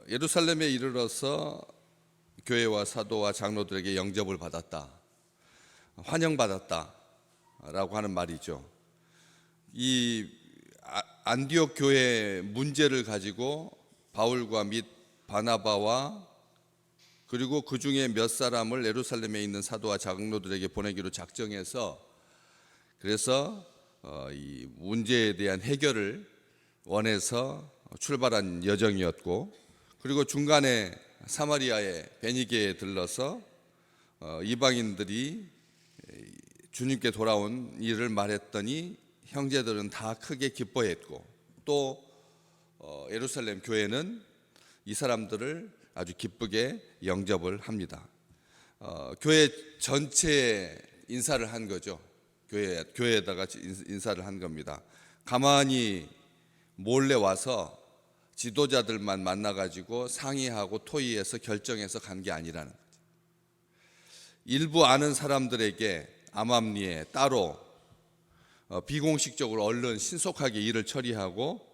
예루살렘에 이르러서 교회와 사도와 장로들에게 영접을 받았다, 환영받았다라고 하는 말이죠. 이 안디옥 교회 문제를 가지고 바울과 및 바나바와 그리고 그 중에 몇 사람을 예루살렘에 있는 사도와 장로들에게 보내기로 작정해서, 그래서 이 문제에 대한 해결을 원해서 출발한 여정이었고, 그리고 중간에 사마리아의 베니게에 들러서 이방인들이 주님께 돌아온 일을 말했더니 형제들은 다 크게 기뻐했고, 또 예루살렘 교회는 이 사람들을 아주 기쁘게 영접을 합니다. 교회 전체에 인사를 한 거죠. 교회에다가 인사를 한 겁니다. 가만히 몰래 와서 지도자들만 만나가지고 상의하고 토의해서 결정해서 간 게 아니라는 거죠. 일부 아는 사람들에게 암암리에 따로 비공식적으로 얼른 신속하게 일을 처리하고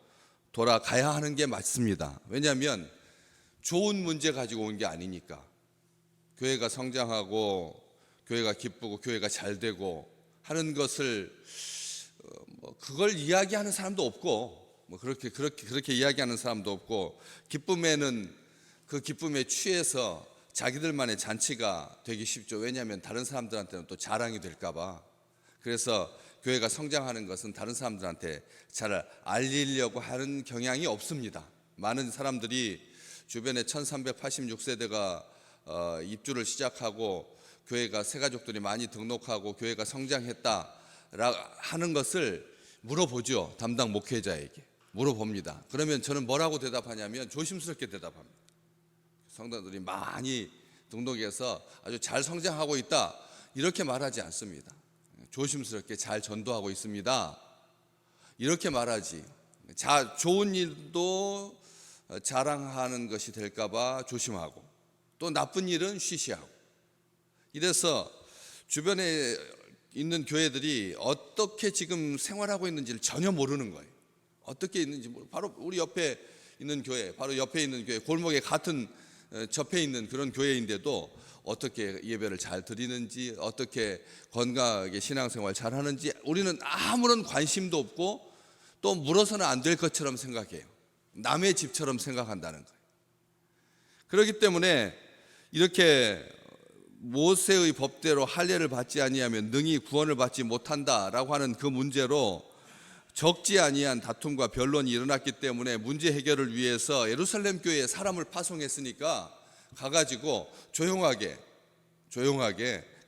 돌아가야 하는 게 맞습니다. 왜냐하면 좋은 문제 가지고 온 게 아니니까. 교회가 성장하고 교회가 기쁘고 교회가 잘 되고 하는 것을 그걸 이야기하는 사람도 없고, 그렇게 이야기하는 사람도 없고, 기쁨에는 그 기쁨에 취해서 자기들만의 잔치가 되기 쉽죠. 왜냐하면 다른 사람들한테는 또 자랑이 될까 봐. 그래서 교회가 성장하는 것은 다른 사람들한테 잘 알리려고 하는 경향이 없습니다. 많은 사람들이 주변에 1386세대가 입주를 시작하고 교회가 새가족들이 많이 등록하고 교회가 성장했다 하는 것을 물어보죠. 담당 목회자에게 물어봅니다. 그러면 저는 뭐라고 대답하냐면 조심스럽게 대답합니다. 성도들이 많이 등록해서 아주 잘 성장하고 있다 이렇게 말하지 않습니다. 조심스럽게 잘 전도하고 있습니다 이렇게 말하지, 좋은 일도 자랑하는 것이 될까 봐 조심하고, 또 나쁜 일은 쉬쉬하고, 이래서 주변에 있는 교회들이 어떻게 지금 생활하고 있는지를 전혀 모르는 거예요. 어떻게 있는지 바로 우리 옆에 있는 교회, 바로 옆에 있는 교회, 골목에 같은 접해 있는 그런 교회인데도 어떻게 예배를 잘 드리는지, 어떻게 건강하게 신앙생활 잘 하는지 우리는 아무런 관심도 없고, 또 물어서는 안 될 것처럼 생각해요. 남의 집처럼 생각한다는 거예요. 그렇기 때문에 이렇게 모세의 법대로 할례를 받지 아니하면 능히 구원을 받지 못한다라고 하는 그 문제로 적지 아니한 다툼과 변론이 일어났기 때문에 문제 해결을 위해서 예루살렘 교회에 사람을 파송했으니까 가가지고 조용하게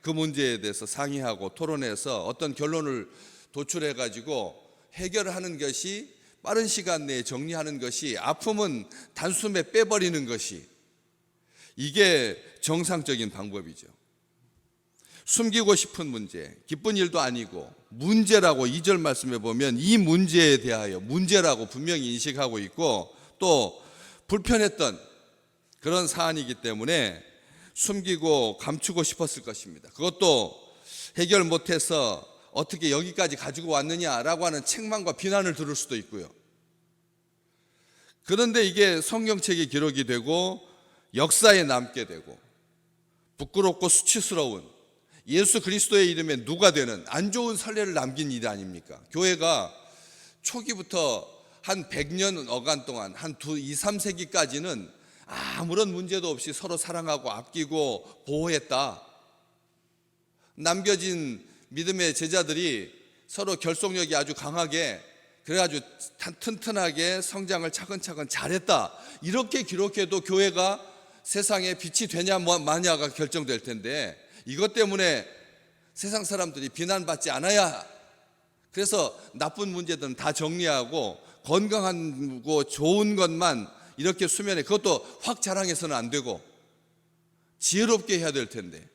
그 문제에 대해서 상의하고 토론해서 어떤 결론을 도출해가지고 해결하는 것이, 빠른 시간 내에 정리하는 것이, 아픔은 단숨에 빼버리는 것이, 이게 정상적인 방법이죠. 숨기고 싶은 문제, 기쁜 일도 아니고 문제라고 2절 말씀에 보면 이 문제에 대하여 문제라고 분명히 인식하고 있고, 또 불편했던 그런 사안이기 때문에 숨기고 감추고 싶었을 것입니다. 그것도 해결 못해서 어떻게 여기까지 가지고 왔느냐라고 하는 책망과 비난을 들을 수도 있고요. 그런데 이게 성경책에 기록이 되고 역사에 남게 되고 부끄럽고 수치스러운 예수 그리스도의 이름에 누가 되는 안 좋은 선례를 남긴 일 아닙니까? 교회가 초기부터 한 100년 어간 동안 한 2, 3세기까지는 아무런 문제도 없이 서로 사랑하고 아끼고 보호했다. 남겨진 믿음의 제자들이 서로 결속력이 아주 강하게, 그래가지고 튼튼하게 성장을 차근차근 잘했다. 이렇게 기록해도 교회가 세상에 빛이 되냐 마냐가 결정될 텐데, 이것 때문에 세상 사람들이 비난받지 않아야, 그래서 나쁜 문제들은 다 정리하고 건강하고 좋은 것만 이렇게 수면에, 그것도 확 자랑해서는 안 되고 지혜롭게 해야 될 텐데,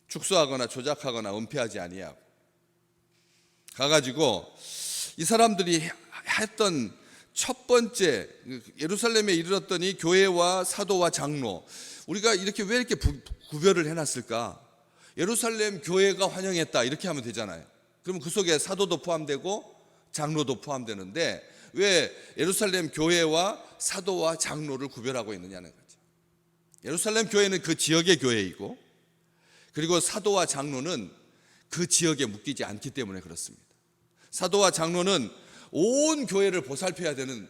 축소하거나 조작하거나 은폐하지 아니하고 가가지고 이 사람들이 했던 첫 번째, 예루살렘에 이르렀더니 교회와 사도와 장로, 우리가 이렇게 왜 이렇게 구별을 해놨을까? 예루살렘 교회가 환영했다 이렇게 하면 되잖아요. 그러면 그 속에 사도도 포함되고 장로도 포함되는데 왜 예루살렘 교회와 사도와 장로를 구별하고 있느냐는 거죠. 예루살렘 교회는 그 지역의 교회이고, 그리고 사도와 장로는 그 지역에 묶이지 않기 때문에 그렇습니다. 사도와 장로는 온 교회를 보살펴야 되는,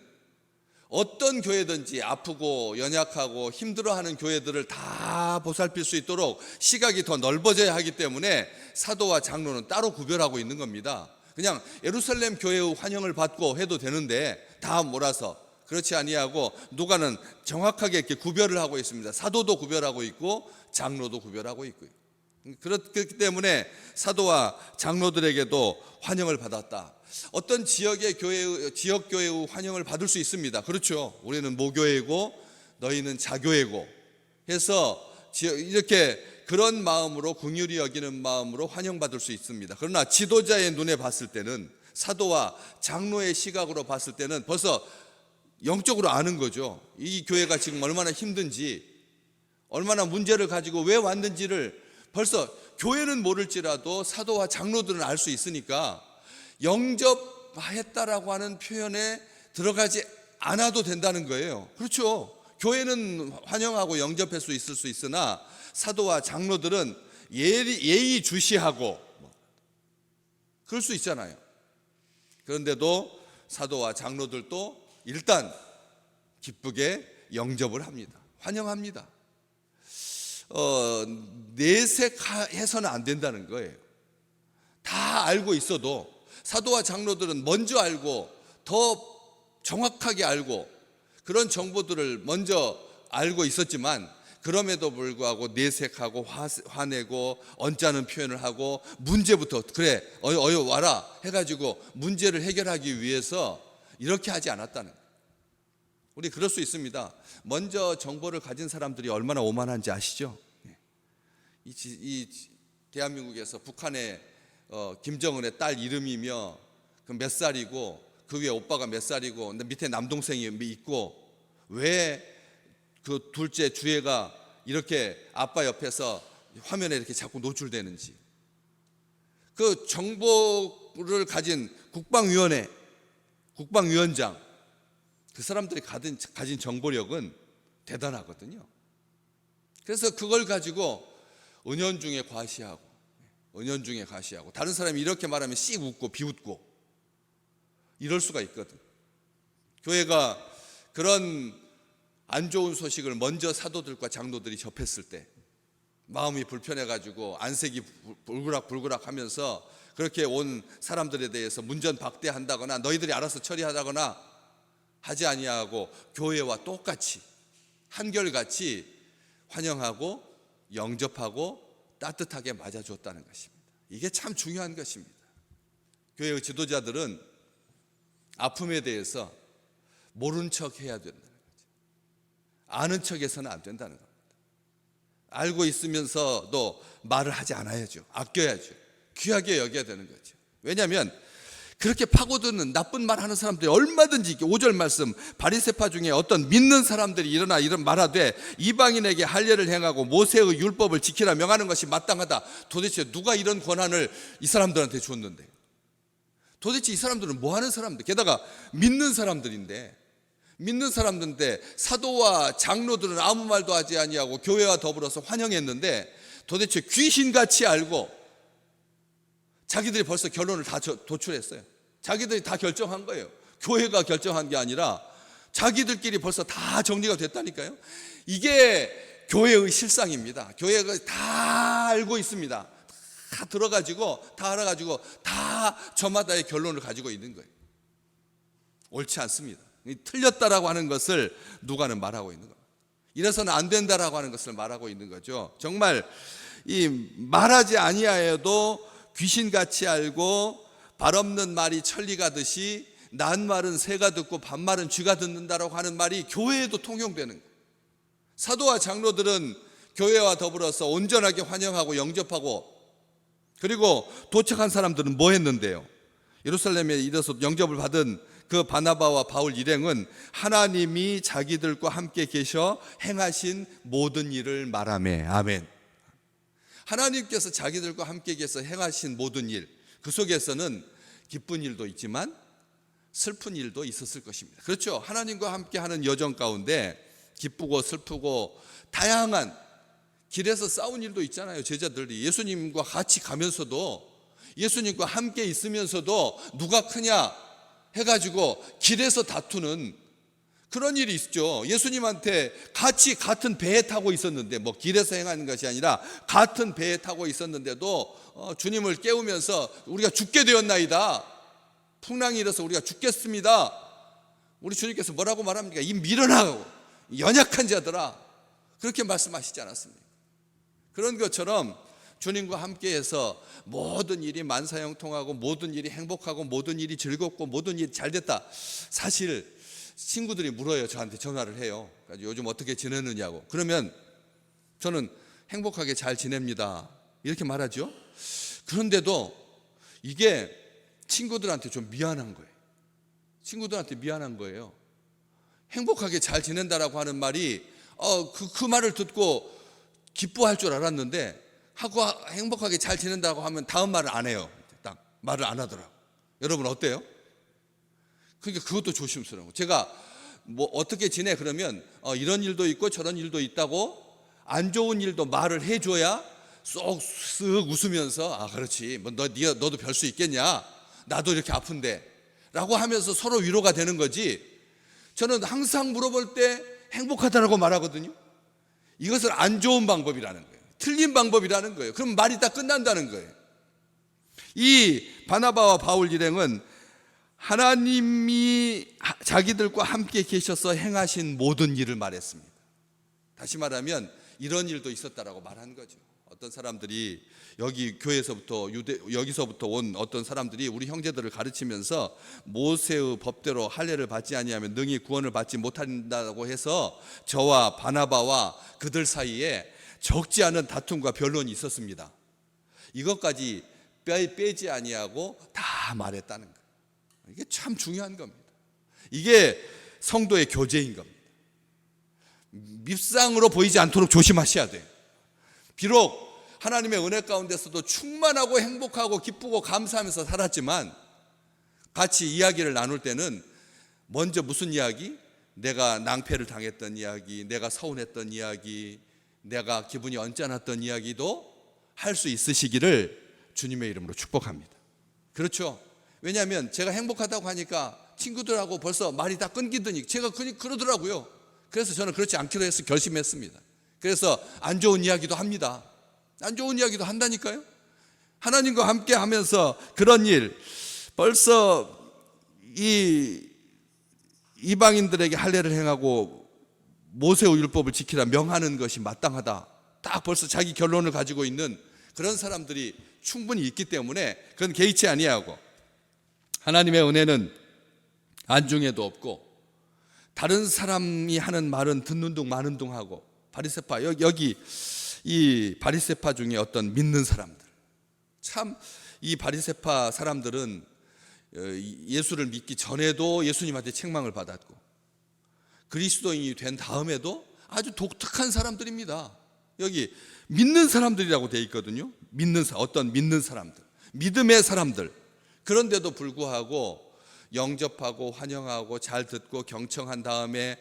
어떤 교회든지 아프고 연약하고 힘들어하는 교회들을 다 보살필 수 있도록 시각이 더 넓어져야 하기 때문에 사도와 장로는 따로 구별하고 있는 겁니다. 그냥 예루살렘 교회의 환영을 받고 해도 되는데 다 몰아서, 그렇지 아니하고 누가는 정확하게 이렇게 구별을 하고 있습니다. 사도도 구별하고 있고 장로도 구별하고 있고요. 그렇기 때문에 사도와 장로들에게도 환영을 받았다. 어떤 지역의 교회, 지역 교회의 환영을 받을 수 있습니다. 그렇죠. 우리는 모교회고 너희는 자교회고 해서 이렇게 그런 마음으로, 긍휼히 여기는 마음으로 환영받을 수 있습니다. 그러나 지도자의 눈에 봤을 때는, 사도와 장로의 시각으로 봤을 때는 벌써 영적으로 아는 거죠. 이 교회가 지금 얼마나 힘든지, 얼마나 문제를 가지고 왜 왔는지를 벌써 교회는 모를지라도 사도와 장로들은 알 수 있으니까 영접했다라고 하는 표현에 들어가지 않아도 된다는 거예요. 그렇죠. 교회는 환영하고 영접할 수 있을 수 있으나 사도와 장로들은 예의 주시하고 그럴 수 있잖아요. 그런데도 사도와 장로들도 일단 기쁘게 영접을 합니다. 환영합니다. 내색해서는 안 된다는 거예요. 다 알고 있어도 사도와 장로들은 먼저 알고 더 정확하게 알고 그런 정보들을 먼저 알고 있었지만, 그럼에도 불구하고 내색하고 화내고 언짢은 표현을 하고 문제부터 그래 어여 와라 해가지고 문제를 해결하기 위해서 이렇게 하지 않았다는 거예요. 우리 그럴 수 있습니다. 먼저 정보를 가진 사람들이 얼마나 오만한지 아시죠? 이 대한민국에서 북한의 김정은의 딸 이름이며 그 몇 살이고 그 위에 오빠가 몇 살이고 밑에 남동생이 있고, 왜 그 둘째 주애가 이렇게 아빠 옆에서 화면에 이렇게 자꾸 노출되는지, 그 정보를 가진 국방위원회, 국방위원장, 그 사람들이 가진 정보력은 대단하거든요. 그래서 그걸 가지고 은연중에 과시하고 다른 사람이 이렇게 말하면 씩 웃고 비웃고 이럴 수가 있거든. 교회가 그런 안 좋은 소식을 먼저 사도들과 장로들이 접했을 때 마음이 불편해가지고 안색이 불그락 하면서 그렇게 온 사람들에 대해서 문전박대한다거나 너희들이 알아서 처리하다거나 하지 아니하고 교회와 똑같이 한결같이 환영하고 영접하고 따뜻하게 맞아줬다는 것입니다. 이게 참 중요한 것입니다. 교회의 지도자들은 아픔에 대해서 모른 척 해야 된다는 거죠. 아는 척해서는 안 된다는 겁니다. 알고 있으면서도 말을 하지 않아야죠. 아껴야죠. 귀하게 여겨야 되는 거죠. 왜냐하면 그렇게 파고드는 나쁜 말 하는 사람들이 얼마든지 5절 말씀, 바리새파 중에 어떤 믿는 사람들이 일어나 이런 말하되 이방인에게 할례를 행하고 모세의 율법을 지키라 명하는 것이 마땅하다. 도대체 누가 이런 권한을 이 사람들한테 줬는데? 도대체 이 사람들은 뭐 하는 사람들? 게다가 믿는 사람들인데 사도와 장로들은 아무 말도 하지 아니하고 교회와 더불어서 환영했는데 도대체 귀신같이 알고 자기들이 벌써 결론을 다 도출했어요. 자기들이 다 결정한 거예요. 교회가 결정한 게 아니라 자기들끼리 벌써 다 정리가 됐다니까요. 이게 교회의 실상입니다. 교회가 다 알고 있습니다. 다 들어가지고 다 알아가지고 다 저마다의 결론을 가지고 있는 거예요. 옳지 않습니다. 틀렸다라고 하는 것을 누가는 말하고 있는 겁니다. 이래서는 안 된다라고 하는 것을 말하고 있는 거죠. 정말 이 말하지 아니하여도 귀신같이 알고 발 없는 말이 천리 가듯이 난 말은 새가 듣고 반말은 쥐가 듣는다라고 하는 말이 교회에도 통용되는 거예요. 사도와 장로들은 교회와 더불어서 온전하게 환영하고 영접하고, 그리고 도착한 사람들은 뭐 했는데요? 예루살렘에 이르러서 영접을 받은 그 바나바와 바울 일행은 하나님이 자기들과 함께 계셔 행하신 모든 일을 말하매. 아멘. 하나님께서 자기들과 함께 계셔 행하신 모든 일, 그 속에서는 기쁜 일도 있지만 슬픈 일도 있었을 것입니다. 그렇죠. 하나님과 함께하는 여정 가운데 기쁘고 슬프고 다양한 길에서 싸운 일도 있잖아요. 제자들이 예수님과 같이 가면서도, 예수님과 함께 있으면서도 누가 크냐 해가지고 길에서 다투는 그런 일이 있죠. 예수님한테 같이 같은 배에 타고 있었는데, 뭐 길에서 행하는 것이 아니라 같은 배에 타고 있었는데도 주님을 깨우면서 우리가 죽게 되었나이다, 풍랑이 일어서 우리가 죽겠습니다. 우리 주님께서 뭐라고 말합니까? 이 미련하고 연약한 자들아, 그렇게 말씀하시지 않았습니까? 그런 것처럼 주님과 함께해서 모든 일이 만사형통하고 모든 일이 행복하고 모든 일이 즐겁고 모든 일이 잘 됐다. 사실 친구들이 물어요. 저한테 전화를 해요. 요즘 어떻게 지내느냐고. 그러면 저는 행복하게 잘 지냅니다, 이렇게 말하죠. 그런데도 이게 친구들한테 좀 미안한 거예요. 친구들한테 미안한 거예요. 행복하게 잘 지낸다라고 하는 말이 그 말을 듣고 기뻐할 줄 알았는데, 하고 행복하게 잘 지낸다고 하면 다음 말을 안 해요. 딱 말을 안 하더라고. 여러분 어때요? 그러니까 그것도 조심스러운 거. 제가 뭐 어떻게 지내 그러면 이런 일도 있고 저런 일도 있다고 안 좋은 일도 말을 해줘야 쏙쓱 웃으면서 그렇지, 뭐 너도 별 수 있겠냐, 나도 이렇게 아픈데 라고 하면서 서로 위로가 되는 거지. 저는 항상 물어볼 때 행복하다라고 말하거든요. 이것은 안 좋은 방법이라는 거예요. 틀린 방법이라는 거예요. 그럼 말이 다 끝난다는 거예요. 이 바나바와 바울 일행은 하나님이 자기들과 함께 계셔서 행하신 모든 일을 말했습니다. 다시 말하면 이런 일도 있었다라고 말한 거죠. 어떤 사람들이 여기 교회에서부터 여기서부터 온 어떤 사람들이 우리 형제들을 가르치면서 모세의 법대로 할례를 받지 아니하면 능히 구원을 받지 못한다고 해서 저와 바나바와 그들 사이에 적지 않은 다툼과 변론이 있었습니다. 이것까지 빼지 아니하고 다 말했다는 거예요. 이게 참 중요한 겁니다. 이게 성도의 교제인 겁니다. 밉상으로 보이지 않도록 조심하셔야 돼요. 비록 하나님의 은혜 가운데서도 충만하고 행복하고 기쁘고 감사하면서 살았지만, 같이 이야기를 나눌 때는 먼저 무슨 이야기? 내가 낭패를 당했던 이야기, 내가 서운했던 이야기, 내가 기분이 언짢았던 이야기도 할 수 있으시기를 주님의 이름으로 축복합니다. 그렇죠? 왜냐하면 제가 행복하다고 하니까 친구들하고 벌써 말이 다 끊기더니 제가 그러더라고요. 그래서 저는 그렇지 않기로 해서 결심했습니다. 그래서 안 좋은 이야기도 합니다. 안 좋은 이야기도 한다니까요. 하나님과 함께 하면서 그런 일, 벌써 이방인들에게 할례를 행하고 모세의 율법을 지키라 명하는 것이 마땅하다, 딱 벌써 자기 결론을 가지고 있는 그런 사람들이 충분히 있기 때문에 그건 개의치 아니하고, 하나님의 은혜는 안중에도 없고 다른 사람이 하는 말은 듣는 둥 마는 둥 하고, 바리새파, 여기 이 바리새파 중에 어떤 믿는 사람들, 참 이 바리새파 사람들은 예수를 믿기 전에도 예수님한테 책망을 받았고 그리스도인이 된 다음에도 아주 독특한 사람들입니다. 여기 믿는 사람들이라고 되어 있거든요. 어떤 믿는 사람들, 믿음의 사람들. 그런데도 불구하고 영접하고 환영하고 잘 듣고 경청한 다음에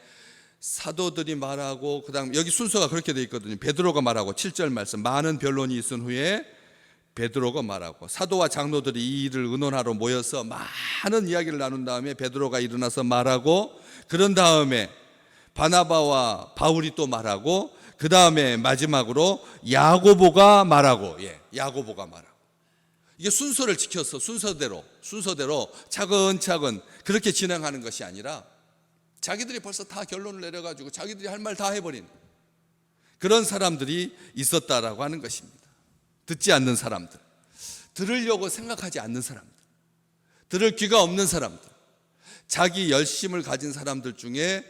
사도들이 말하고, 그 다음 여기 순서가 그렇게 되어 있거든요. 베드로가 말하고, 7절 말씀, 많은 변론이 있은 후에 베드로가 말하고, 사도와 장로들이 이 일을 의논하러 모여서 많은 이야기를 나눈 다음에 베드로가 일어나서 말하고, 그런 다음에 바나바와 바울이 또 말하고, 그 다음에 마지막으로 야고보가 말하고, 야고보가 말하고. 이게 순서를 지켜서 순서대로 차근차근 그렇게 진행하는 것이 아니라 자기들이 벌써 다 결론을 내려가지고 자기들이 할 말 다 해버린 그런 사람들이 있었다라고 하는 것입니다. 듣지 않는 사람들, 들으려고 생각하지 않는 사람들, 들을 귀가 없는 사람들, 자기 열심을 가진 사람들 중에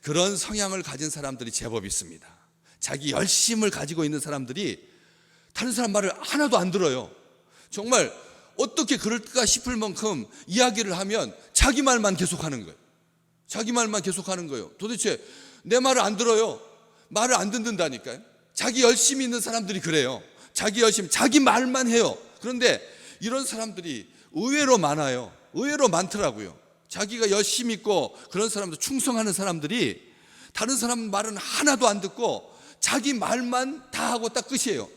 그런 성향을 가진 사람들이 제법 있습니다. 자기 열심을 가지고 있는 사람들이 다른 사람 말을 하나도 안 들어요. 정말 어떻게 그럴까 싶을 만큼 이야기를 하면 자기 말만 계속하는 거예요. 자기 말만 계속하는 거예요. 도대체 내 말을 안 들어요. 말을 안 듣는다니까요. 자기 열심히 있는 사람들이 그래요. 자기 말만 해요. 그런데 이런 사람들이 의외로 많아요. 의외로 많더라고요. 자기가 열심히 있고 그런 사람들, 충성하는 사람들이 다른 사람 말은 하나도 안 듣고 자기 말만 다 하고 딱 끝이에요.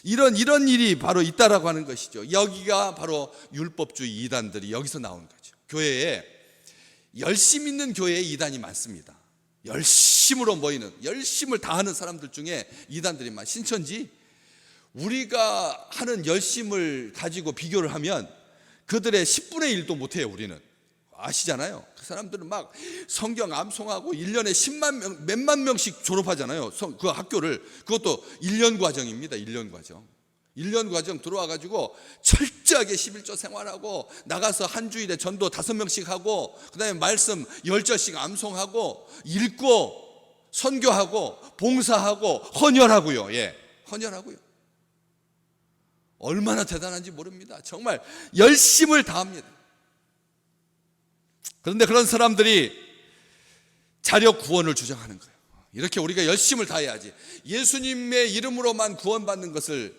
이런 일이 바로 있다라고 하는 것이죠. 여기가 바로 율법주의 이단들이 여기서 나오는 거죠. 교회에 열심 있는 교회에 이단이 많습니다. 열심으로 모이는, 열심을 다하는 사람들 중에 이단들이 많아요. 신천지 우리가 하는 열심을 가지고 비교를 하면 그들의 10분의 1도 못해요. 우리는 아시잖아요. 그 사람들은 막 성경 암송하고 1년에 10만 명, 몇만 명씩 졸업하잖아요. 그 학교를. 그것도 1년 과정입니다. 1년 과정. 1년 과정 들어와 가지고 철저하게 11조 생활하고 나가서 한 주일에 전도 5명씩 하고 그다음에 말씀 10절씩 암송하고 읽고 선교하고 봉사하고 헌혈하고요. 예. 헌혈하고요. 얼마나 대단한지 모릅니다. 정말 열심을 다합니다. 그런데 그런 사람들이 자력 구원을 주장하는 거예요. 이렇게 우리가 열심을 다해야지. 예수님의 이름으로만 구원받는 것을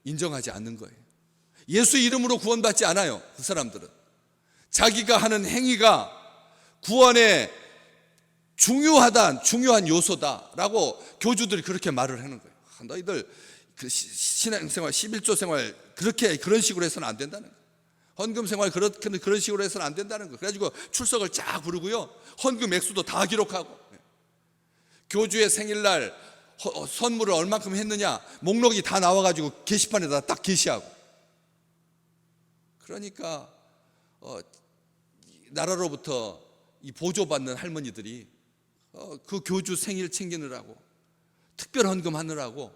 인정하지 않는 거예요. 예수 이름으로 구원받지 않아요. 그 사람들은 자기가 하는 행위가 구원의 중요한 요소다라고 교주들이 그렇게 말을 하는 거예요. 너희들 그 신앙생활 11조 생활 그런 식으로 해서는 안 된다는 거예요. 헌금 생활 그런 식으로 해서는 안 된다는 거예요. 그래가지고 출석을 쫙 부르고요, 헌금 액수도 다 기록하고, 교주의 생일날 선물을 얼만큼 했느냐 목록이 다 나와가지고 게시판에다 딱 게시하고. 그러니까 나라로부터 이 보조받는 할머니들이 그 교주 생일 챙기느라고, 특별 헌금하느라고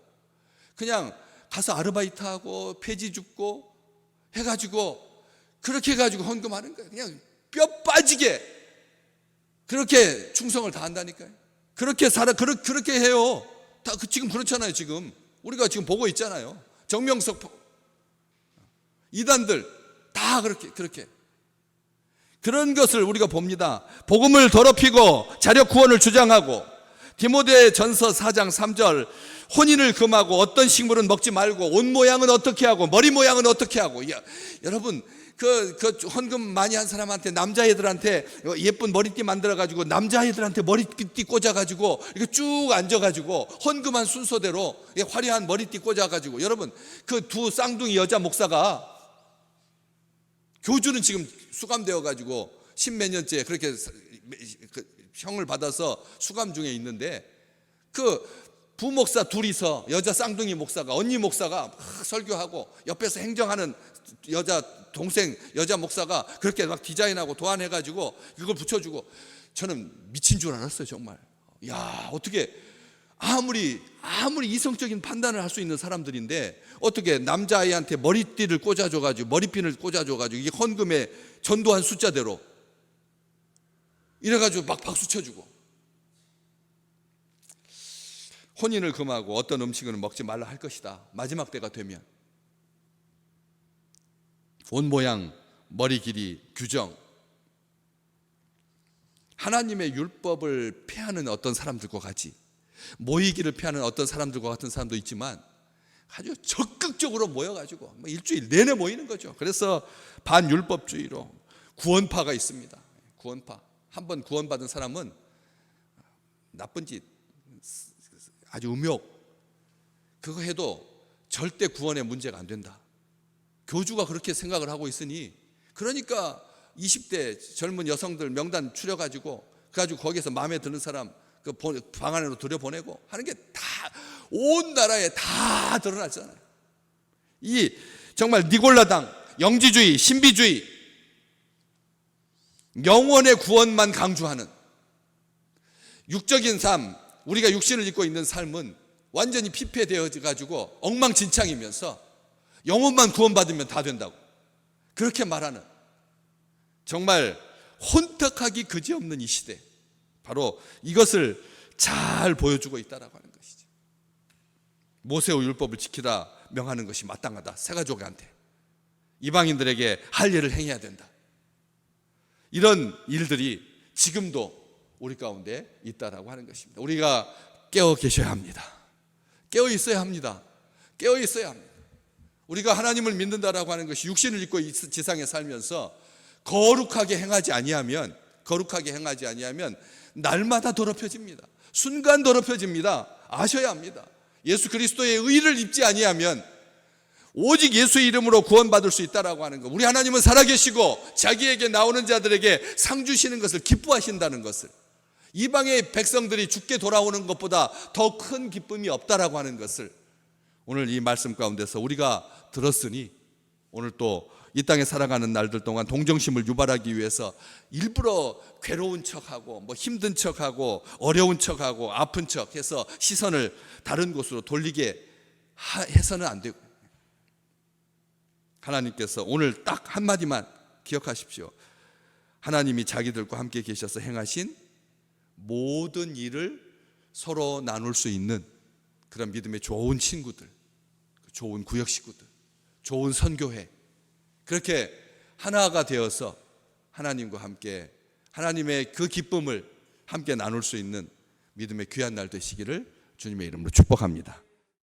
그냥 가서 아르바이트하고 폐지 줍고 해가지고 그렇게 해가지고 헌금하는 거예요. 그냥 뼈 빠지게 그렇게 충성을 다한다니까요. 그렇게 해요. 다 지금 그렇잖아요. 지금 우리가 지금 보고 있잖아요. 정명석 이단들 다 그렇게 그런 것을 우리가 봅니다. 복음을 더럽히고 자력 구원을 주장하고, 디모데전서 4장 3절 혼인을 금하고 어떤 식물은 먹지 말고 옷 모양은 어떻게 하고 머리 모양은 어떻게 하고. 여러분 그 헌금 많이 한 사람한테, 남자애들한테 예쁜 머리띠 만들어가지고 남자애들한테 머리띠 꽂아가지고 이렇게 쭉 앉아가지고 헌금한 순서대로 화려한 머리띠 꽂아가지고, 여러분 그 두 쌍둥이 여자 목사가, 교주는 지금 수감되어가지고 10몇 년째 그렇게 형을 받아서 수감 중에 있는데, 그 부목사 둘이서, 여자 쌍둥이 목사가, 언니 목사가 막 설교하고 옆에서 행정하는 여자 목사가 그렇게 막 디자인하고 도안해가지고 이걸 붙여주고, 저는 미친 줄 알았어요. 정말 어떻게 아무리 이성적인 판단을 할 수 있는 사람들인데 어떻게 남자아이한테 머리띠를 꽂아줘가지고, 머리핀을 꽂아줘가지고, 이게 헌금에 전도한 숫자대로 이래가지고 막 박수 쳐주고. 혼인을 금하고 어떤 음식은 먹지 말라 할 것이다. 마지막 때가 되면 옷 모양, 머리 길이, 규정, 하나님의 율법을 폐하는 어떤 사람들과 같이, 모이기를 폐하는 어떤 사람들과 같은 사람도 있지만 아주 적극적으로 모여가지고 일주일 내내 모이는 거죠. 그래서 반율법주의로 구원파가 있습니다. 구원파. 한번 구원받은 사람은 나쁜 짓, 아주 음욕, 그거 해도 절대 구원에 문제가 안 된다. 교주가 그렇게 생각을 하고 있으니, 그러니까 20대 젊은 여성들 명단 추려가지고 그래가지고 거기서 마음에 드는 사람 그 방 안으로 들여보내고 하는 게 다 온 나라에 다 드러났잖아요. 이 정말 니골라당, 영지주의, 신비주의, 영원의 구원만 강조하는 육적인 삶, 우리가 육신을 입고 있는 삶은 완전히 피폐되어 가지고 엉망진창이면서 영혼만 구원받으면 다 된다고 그렇게 말하는, 정말 혼탁하기 그지없는 이 시대, 바로 이것을 잘 보여주고 있다라고 하는 것이죠. 모세의 율법을 지키라 명하는 것이 마땅하다. 새가족한테, 이방인들에게 할 일을 행해야 된다. 이런 일들이 지금도 우리 가운데 있다라고 하는 것입니다. 우리가 깨어 계셔야 합니다. 깨어 있어야 합니다. 깨어 있어야 합니다. 우리가 하나님을 믿는다라고 하는 것이 육신을 입고 지상에 살면서 거룩하게 행하지 아니하면 날마다 더럽혀집니다. 순간 더럽혀집니다. 아셔야 합니다. 예수 그리스도의 의를 입지 아니하면 오직 예수의 이름으로 구원받을 수 있다라고 하는 것. 우리 하나님은 살아계시고 자기에게 나오는 자들에게 상 주시는 것을 기뻐하신다는 것을, 이방의 백성들이 죽게 돌아오는 것보다 더 큰 기쁨이 없다라고 하는 것을 오늘 이 말씀 가운데서 우리가 들었으니, 오늘 또 이 땅에 살아가는 날들 동안 동정심을 유발하기 위해서 일부러 괴로운 척하고 힘든 척하고 어려운 척하고 아픈 척해서 시선을 다른 곳으로 돌리게 해서는 안 되고, 하나님께서 오늘 딱 한마디만 기억하십시오. 하나님이 자기들과 함께 계셔서 행하신 모든 일을 서로 나눌 수 있는 그런 믿음의 좋은 친구들, 좋은 구역 식구들, 좋은 선교회, 그렇게 하나가 되어서 하나님과 함께 하나님의 그 기쁨을 함께 나눌 수 있는 믿음의 귀한 날 되시기를 주님의 이름으로 축복합니다.